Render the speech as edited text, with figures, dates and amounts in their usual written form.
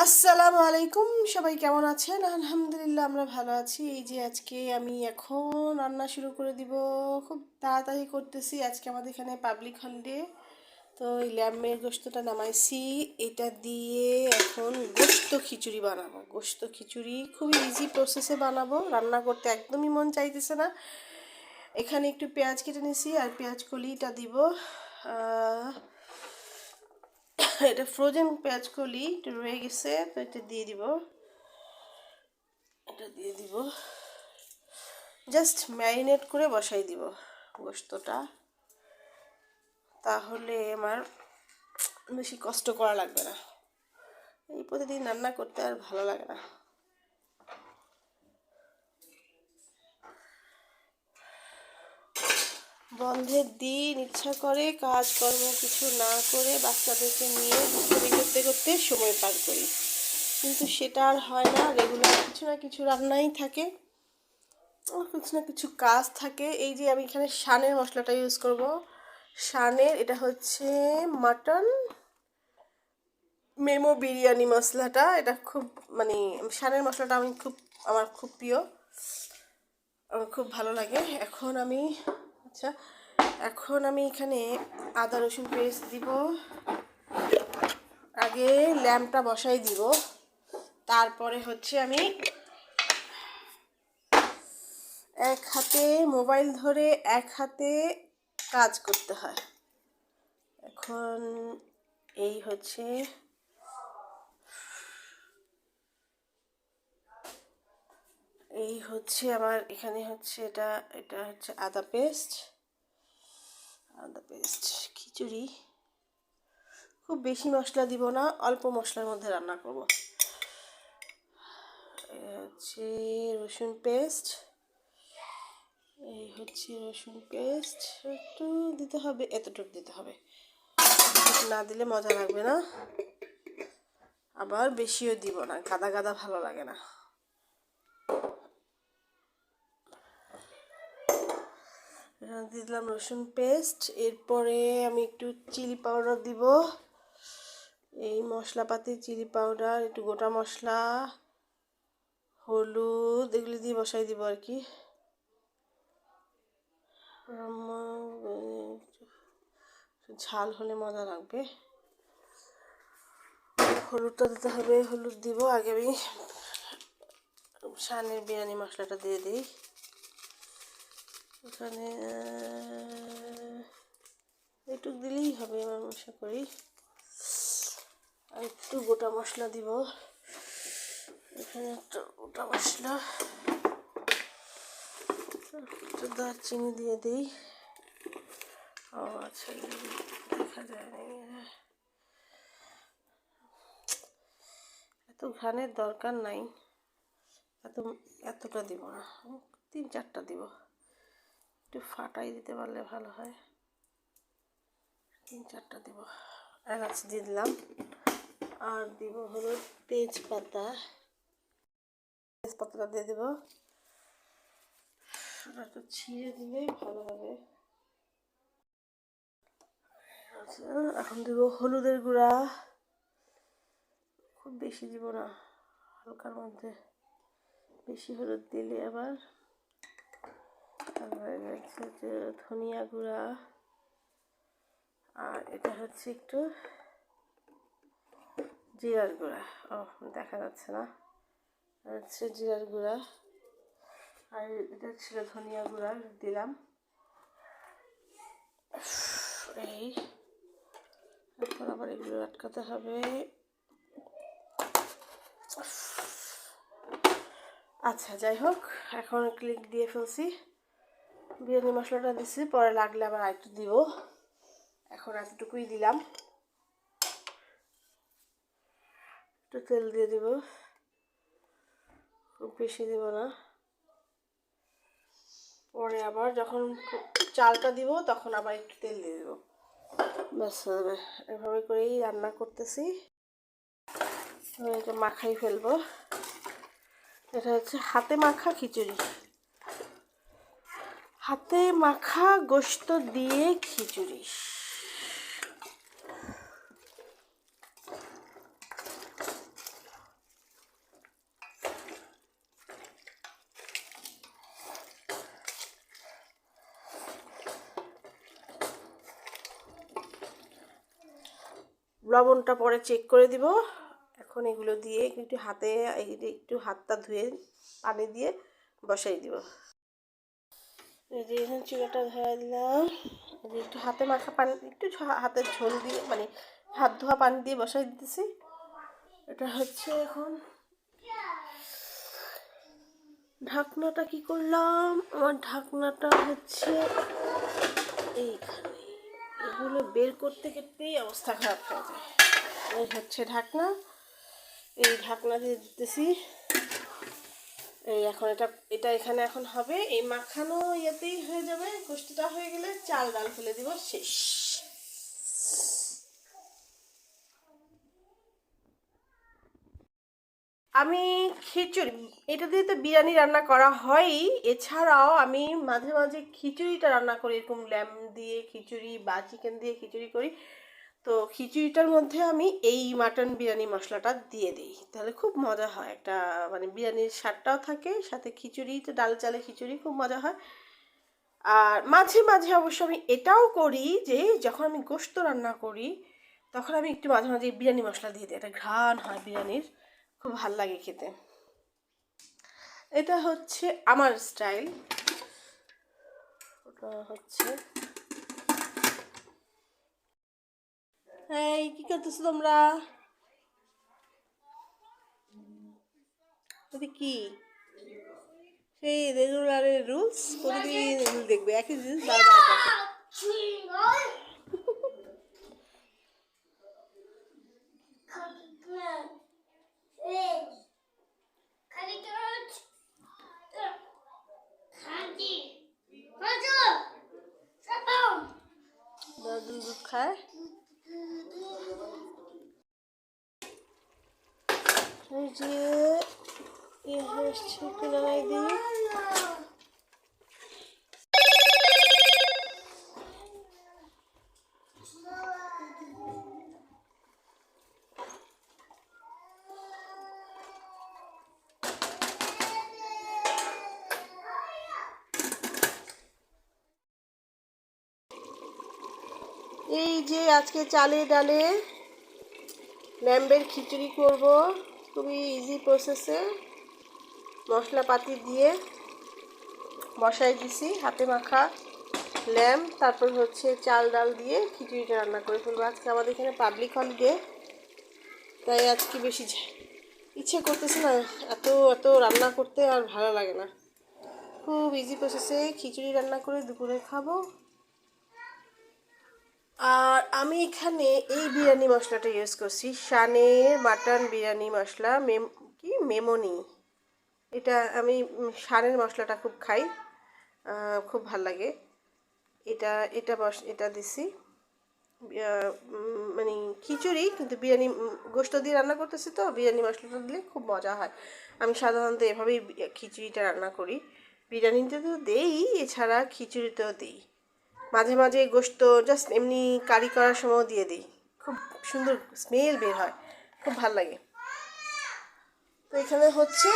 আসসালামু আলাইকুম, সবাই কেমন আছেন? আলহামদুলিল্লাহ আমরা ভালো আছি। এই যে আজকে আমি এখন রান্না শুরু করে দিব। খুব তাড়াতাড়ি করতেছি, আজকে আমাদের এখানে পাবলিক হলিডে। তো এই ল্যাম্বের গোশতটা নামাইছি, এটা দিয়ে এখন গোশত খিচুড়ি বানাবো। গোশত খিচুড়ি খুবই ইজি প্রসেসে বানাবো, রান্না করতে একদমই মন চাইতেছে না। এখানে একটু পেঁয়াজ কেটে নিছি আর পেঁয়াজ কলিটা দিব। এটা ফ্রোজেন পেঁয়াজ কলি একটু রয়ে গেছে, তো এটা দিয়ে দিব। জাস্ট ম্যারিনেট করে বসাই দিব গোশতটা, তাহলে আমার বেশি কষ্ট করা লাগবে না। এই প্রতিদিন রান্না করতে আর ভালো লাগে না। বন্ধের দিন ইচ্ছা করে কাজকর্ম কিছু না করে বাচ্চাদেরকে নিয়ে দুষ্টুমি করতে করতে সময় পার করি, কিন্তু সেটা আর হয় না। রেগুলার কিছু না কিছু রান্নাই থাকে, কিছু না কিছু কাজ থাকে। এই যে আমি এখানে শানের মশলাটা ইউজ করব। শানের এটা হচ্ছে মাটন মেমো বিরিয়ানি মশলাটা। এটা খুব মানে শানের মশলাটা আমার খুব প্রিয়, আমার খুব ভালো লাগে। এখন আমি এখানে আদা রসুন পেস্ট দিব। আগে ল্যাম্পটা বসাই দিব, তারপরে হচ্ছে আমি এক হাতে মোবাইল ধরে এক হাতে কাজ করতে হয়। এখন এই হচ্ছে আমার এখানে হচ্ছে এটা হচ্ছে আদা পেস্ট খিচুড়ি। খুব বেশি মশলা দিব না, অল্প মশলার মধ্যে রান্না করব। হচ্ছে রসুন পেস্ট, একটু দিতে হবে, এতটুকু দিতে হবে, না দিলে মজা লাগবে না। আবার বেশিও দিব না, গাদা গাদা ভালো লাগে না। দিলাম রসুন পেস্ট, এরপরে আমি একটু চিলি পাউডার দিব। এই মশলাপাতি চিলি পাউডার, একটু গোটা মশলা, হলুদ, এগুলি দিয়ে বসাই দিব আর কি। ঝাল হলে মজা লাগবে। হলুদটা দিতে হবে, হলুদ দিব। আগে আমি শানের বিরিয়ানি মশলাটা দিয়ে দিই। এখানে একটু দিলেই হবে আমার মশলা করি। আর একটু গোটা মশলা দিব, এখানে একটা গোটা মশলা, একটু দারচিনি দিয়ে দিই। ও আচ্ছা, দেখা যায় না, এত ঘ্রাণের দরকার নাই, এতটা দিব না, 3-4টা দিব। একটু ফাটাই দিতে পারলে ভালো হয়। 3-4টা দিব। এলাচ দিয়ে দিলাম, আর দিব হলো তেজপাতাটা দিয়ে দেব। একটু ছিঁড়ে দিলে ভালো হবে। এখন দিব হলুদের গুঁড়া, খুব বেশি দিব না, হালকার মধ্যে। বেশি হলুদ দিলে আবার হচ্ছে ধনিয়া গুঁড়া, আর এটা হচ্ছে একটু জিরার গুঁড়া। দেখা যাচ্ছে না, হচ্ছে জিরার গুঁড়া, আর এটা ছিল ধনিয়া গুঁড়া দিলাম। এখন আবার এগুলো আটকাতে হবে। আচ্ছা, যাই হোক, এখন ক্লিক দিয়ে ফেলছি। বিরিয়ানি মশলাটা দিছি, পরে লাগলে আবার আরেকটু দিব। এখন এতটুকুই দিলাম। একটু তেল দিয়ে দিব, খুব বেশি দিব না। পরে আবার যখন চালটা দিব তখন আবার একটু তেল দিয়ে দেবো, ব্যাস হবে। এভাবে করেই রান্না করতেছি। এটা মাখাই ফেলবো। এটা হচ্ছে হাতে মাখা খিচুড়ি, হাতে মাখা গোশত দিয়ে খিচুড়ি। লবণটা পরে চেক করে দিব। এখন এগুলো দিয়ে একটু হাতটা ধুয়ে পানি দিয়ে বসাই দিব। এই যে এখানে চুলাটা ধরা দিলাম, একটু হাতে মাখা পানি, একটু হাতের ঝোল দিয়ে মানে হাত ধোয়া পানি দিয়ে বসাই দিতেছি। এটা হচ্ছে এখন ঢাকনাটা কি করলাম, আমার ঢাকনাটা হচ্ছে এইখানে, এগুলো বের করতে করতেই অবস্থা খারাপ হয়ে যায়। এই হচ্ছে ঢাকনা, এই ঢাকনা দিয়ে দিতেছি। এই এখন এটা এখানে এখন হবে, এই মাখানো ইয়েতেই হয়ে যাবে। গোষ্ঠীটা হয়ে গেলে চাল ডাল ফেলে দিব, শেষ। আমি খিচুড়ি, এটা দিয়ে তো বিরিয়ানি রান্না করা হয়ই, এছাড়াও আমি মাঝে মাঝে খিচুড়িটা রান্না করি, এরকম ল্যাম্ব দিয়ে খিচুড়ি বা চিকেন দিয়ে খিচুড়ি করি। তো খিচুড়িটার মধ্যে আমি এই মাটন বিরিয়ানি মশলাটা দিয়ে দিই, তাহলে খুব মজা হয়। একটা মানে বিরিয়ানির স্বাদটাও থাকে, সাথে খিচুড়িতে ডাল চালে খিচুড়ি খুব মজা হয়। আর মাঝে মাঝে অবশ্য আমি এটাও করি যে যখন আমি গোশত রান্না করি তখন আমি একটু মাঝে মাঝে বিরিয়ানি মশলা দিয়ে দিই, একটা ঘ্রাণ হয় বিরিয়ানির, খুব ভাল লাগে খেতে। এটা হচ্ছে আমার স্টাইল। ওটা হচ্ছে, এই কি করতেছো তোমরা? এটা কি সেই রেগুলারের রুলস? প্রতিদিন রুল দেখবে, একই জিনিস বারবার দেখো। দাদু দুধ খায়। এই যে হচ্ছে কিনারাই দিই। এই যে আজকে চালে ডালে ল্যাম্বের খিচুড়ি করব, খুবই ইজি প্রসেসে। মশলাপাতি দিয়ে বসাই দিছি, হাতে মাখা ল্যাম্ব, তারপর হচ্ছে চাল ডাল দিয়ে খিচুড়িটা রান্না করে ফেলবো। আজকে আমাদের এখানে পাবলিক হলিডে, তাই আজকে বেশি ইচ্ছে করতেছে না, এত এত রান্না করতে আর ভালো লাগে না। খুব ইজি প্রসেসে খিচুড়ি রান্না করে দুপুরে খাবো। আর আমি এখানে এই বিরিয়ানি মশলাটা ইউজ করছি, শানের মাটন বিরিয়ানি মশলা, মেমনি। এটা আমি শানের মশলাটা খুব খাই, খুব ভাল লাগে। এটা এটা এটা দিছি মানে খিচুড়ি, কিন্তু বিরিয়ানি গোশত দিয়ে রান্না করতেছি, তো বিরিয়ানি মশলাটা দিলে খুব মজা হয়। আমি সাধারণত এভাবেই খিচুড়িটা রান্না করি, বিরিয়ানিতে তো দেই, এছাড়া খিচুড়িতেও দিই। মাঝে মাঝে গোশত জাস্ট এমনি কারি করার সময়ও দিয়ে দিই, খুব সুন্দর স্মেল বের হয়, খুব ভাল লাগে। তো এখানে হচ্ছে